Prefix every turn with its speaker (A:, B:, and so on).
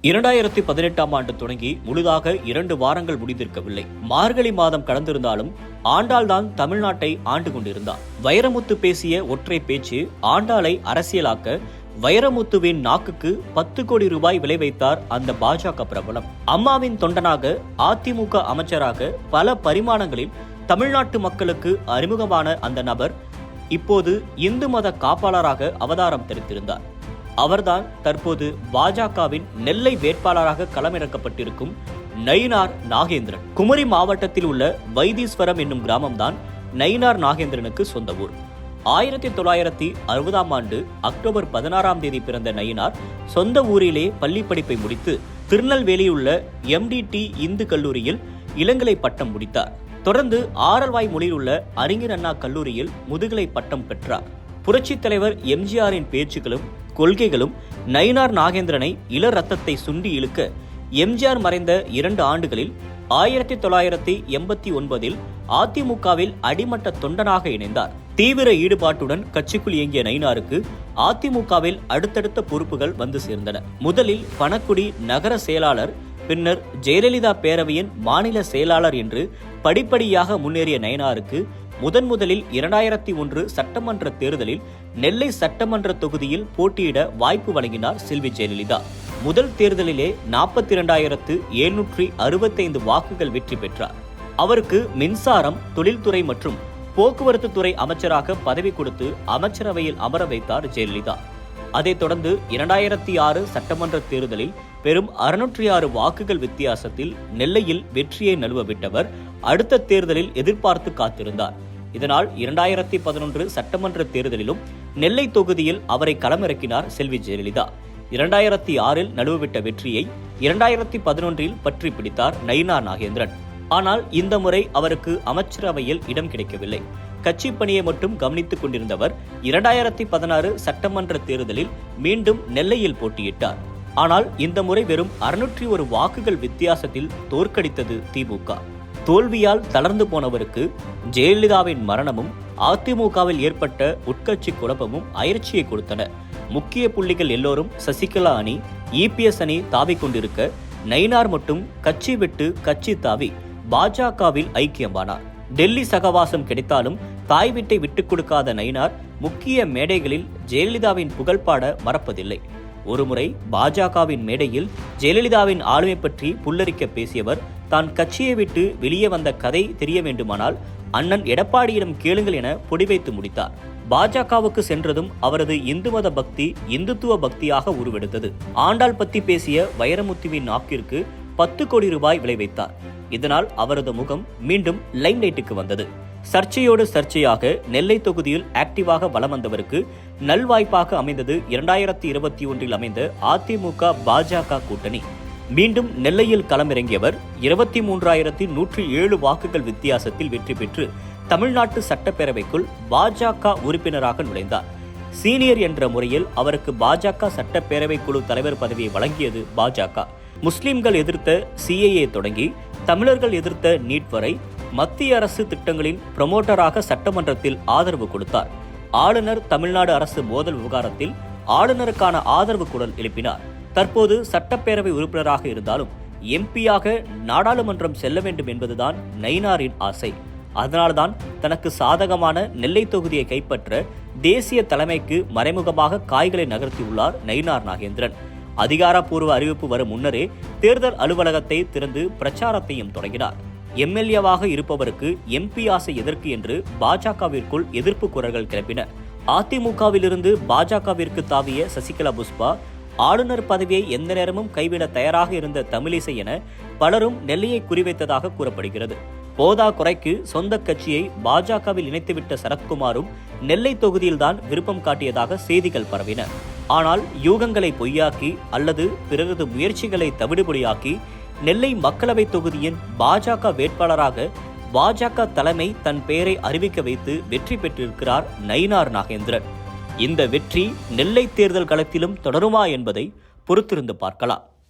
A: 2018ஆம் ஆண்டு தொடங்கி முழுதாக 2 வாரங்கள் முடிந்திருக்கவில்லை. மார்கழி மாதம் கடந்திருந்தாலும் ஆண்டாள் தான் தமிழ்நாட்டை ஆண்டு கொண்டிருந்தார். வைரமுத்து பேசிய ஒற்றை பேச்சு ஆண்டாளை அரசியலாக்க வைரமுத்துவின் நாக்குக்கு 10 கோடி ரூபாய் விலை வைத்தார் அந்த பாஜக பிரபலம். அம்மாவின் தொண்டனாக, அதிமுக அமைச்சராக பல பரிமாணங்களில் தமிழ்நாட்டு மக்களுக்கு அறிமுகமான அந்த நபர் இப்போது இந்து மத காப்பாளராக அவதாரம் தெரிவித்திருந்தார். அவர்தான் தற்போது பாஜகவின் நெல்லை வேட்பாளராக களமிறக்கப்பட்டிருக்கும் நயினார் நாகேந்திரன். குமரி மாவட்டத்தில் உள்ள வைத்தீஸ்வரம் என்னும் கிராமம்தான் நயினார் நாகேந்திரனுக்கு சொந்த ஊர். 1960ஆம் ஆண்டு அக்டோபர் 16ஆம் தேதி பிறந்த நயினார் சொந்த ஊரிலே பள்ளி படிப்பை முடித்து திருநெல்வேலியில் உள்ள MDT இந்து கல்லூரியில் இளங்கலை பட்டம் முடித்தார். தொடர்ந்து ஆரல்வாய் மொழியில் உள்ள அறிஞர் அண்ணா கல்லூரியில் முதுகலை பட்டம் பெற்றார். புரட்சித் தலைவர் எம்ஜிஆரின் பேச்சுக்களும் கொள்கைகளும் நயினார் நாகேந்திரனை இள ரத்தத்தை சுண்டி இழுக்க எம்ஜிஆர் மறைந்த 2 ஆண்டுகளில் 1989இல் அதிமுகவில் அடிமட்ட தொண்டனாக இணைந்தார். தீவிர ஈடுபாட்டுடன் கட்சிக்குள் இயங்கிய நயினாருக்கு அதிமுகவில் அடுத்தடுத்த பொறுப்புகள் வந்து சேர்ந்தன. முதலில் பணக்குடி நகர செயலாளர், பின்னர் ஜெயலலிதா பேரவையின் மாநில செயலாளர் என்று படிப்படியாக முன்னேறிய நயினாருக்கு முதலில் 2001 சட்டமன்ற தேர்தலில் நெல்லை சட்டமன்ற தொகுதியில் போட்டியிட வாய்ப்பு வழங்கினார் செல்வி ஜெயலலிதா. முதல் தேர்தலிலே 42,765 வாக்குகள் வெற்றி பெற்றார். அவருக்கு மின்சாரம், தொழில்துறை மற்றும் போக்குவரத்து துறை அமைச்சராக பதவி கொடுத்து அமைச்சரவையில் அமர வைத்தார் ஜெயலலிதா. அதைத் தொடர்ந்து 2006 சட்டமன்ற தேர்தலில் பெரும் 606 வாக்குகள் வித்தியாசத்தில் நெல்லையில் வெற்றியை நழுவ விட்டவர் அடுத்த தேர்தலில் எதிர்பார்த்து காத்திருந்தார். இதனால் 2011 சட்டமன்ற தேர்தலிலும் நெல்லை தொகுதியில் அவரை களமிறக்கினார் செல்வி ஜெயலலிதா. 2006இல் நழுவவிட்ட வெற்றியை 2011இல் பற்றி பிடித்தார் நயினார் நாகேந்திரன். ஆனால் இந்த முறை அவருக்கு அமைச்சரவையில் இடம் கிடைக்கவில்லை. கட்சி பணியை மட்டும் கவனித்துக் கொண்டிருந்தவர் 2016 சட்டமன்ற தேர்தலில் மீண்டும் நெல்லையில் போட்டியிட்டார். ஆனால் இந்த முறை வெறும் 601 வாக்குகள் வித்தியாசத்தில் தோற்கடித்தது திமுக. தோல்வியால் தளர்ந்து போனவருக்கு ஜெயலலிதாவின் மரணமும் அதிமுகவில் ஏற்பட்ட உட்கட்சி குழப்பமும் அதிர்ச்சியை கொடுத்தன. முக்கிய புள்ளிகள் எல்லோரும் சசிகலா அணி, EPS அணி தாவிக் கொண்டிருக்க நயினார் மட்டும் கட்சி விட்டு கட்சி தாவி பாஜகவில் ஐக்கியமானார். டெல்லி சகவாசம் கிடைத்தாலும் தாய் வீட்டை விட்டுக் கொடுக்காத நயினார் முக்கிய மேடைகளில் ஜெயலலிதாவின் புகழ்பாட மறப்பதில்லை. ஒருமுறை பாஜகவின் மேடையில் ஜெயலலிதாவின் ஆளுமை பற்றி புல்லரிக்க பேசியவர் தான் கட்சியை விட்டு வெளியே வந்த கதை தெரிய வேண்டுமானால் அண்ணன் எடப்பாடியிடம் கேளுங்கள் என பொடி வைத்து முடித்தார். பாஜகவுக்கு சென்றதும் அவரது இந்து மத பக்தி இந்துத்துவ பக்தியாக உருவெடுத்தது. ஆண்டாள் பத்தி பேசிய வைரமுத்துவின் நாக்கிற்கு 10 கோடி ரூபாய் விலை வைத்தார். இதனால் அவரது முகம் மீண்டும் லைம்லைட்டுக்கு வந்தது. சர்ச்சையோடு சர்ச்சையாக நெல்லை தொகுதியில் ஆக்டிவாக வலம் வந்தவருக்கு நல்வாய்ப்பாக அமைந்தது 2021இல் அமைந்த அதிமுக பாஜக கூட்டணி. மீண்டும் நெல்லையில் களமிறங்கியவர் 23,107 வாக்குகள் வித்தியாசத்தில் வெற்றி பெற்று தமிழ்நாட்டு சட்டப்பேரவைக்குள் பாஜக உறுப்பினராக நுழைந்தார். சீனியர் என்ற முறையில் அவருக்கு பாஜக சட்டப்பேரவை குழு தலைவர் பதவியை வழங்கியது பாஜக. முஸ்லிம்கள் எதிர்த்த CAA தொடங்கி தமிழர்கள் எதிர்த்த நீட் வரை மத்திய அரசு திட்டங்களின் புரமோட்டராக சட்டமன்றத்தில் ஆதரவு கொடுத்தார். ஆளுநர் தமிழ்நாடு அரசு மோதல் விவகாரத்தில் ஆளுநருக்கான ஆதரவு குரல் எழுப்பினார். தற்போது சட்டப்பேரவை உறுப்பினராக இருந்தாலும் MP-யாக நாடாளுமன்றம் செல்ல வேண்டும் என்பதுதான் நயினாரின் ஆசை. அதனால்தான் தனக்கு சாதகமான நெல்லை தொகுதியை கைப்பற்ற தேசிய தலைமைக்கு மறைமுகமாக காய்களை நகர்த்தியுள்ளார் நயினார் நாகேந்திரன். அதிகாரப்பூர்வ அறிவிப்பு வரும் முன்னரே தேர்தல் அலுவலகத்தை திறந்து பிரச்சாரத்தையும் தொடங்கினார். MLA-வாக இருப்பவருக்கு MP ஆசை எதற்கு என்று பாஜகவிற்குள் எதிர்ப்பு குரல்கள் கிளப்பின. அதிமுகவிலிருந்து பாஜகவிற்கு தாவிய சசிகலா புஷ்பா, ஆளுநர் பதவியை எந்த நேரமும் கைவிட தயாராக இருந்த தமிழிசை என பலரும் நெல்லையை குறிவைத்ததாக கூறப்படுகிறது. போதா குறைக்கு சொந்த கட்சியை பாஜகவில் இணைத்துவிட்ட சரத்குமாரும் நெல்லை தொகுதியில்தான் விருப்பம் காட்டியதாக செய்திகள் பரவின. ஆனால் யூகங்களை பொய்யாக்கி அல்லது பிறரது முயற்சிகளை தவிடுபொடியாக்கி நெல்லை மக்களவை தொகுதியின் பாஜக வேட்பாளராக பாஜக தலைமை தன் பெயரை அறிவிக்க வைத்து வெற்றி பெற்றிருக்கிறார் நயினார் நாகேந்திரன். இந்த வெற்றி நெல்லை தேர்தல் களத்திலும் தொடருமா என்பதை பொறுத்திருந்து பார்க்கலாம்.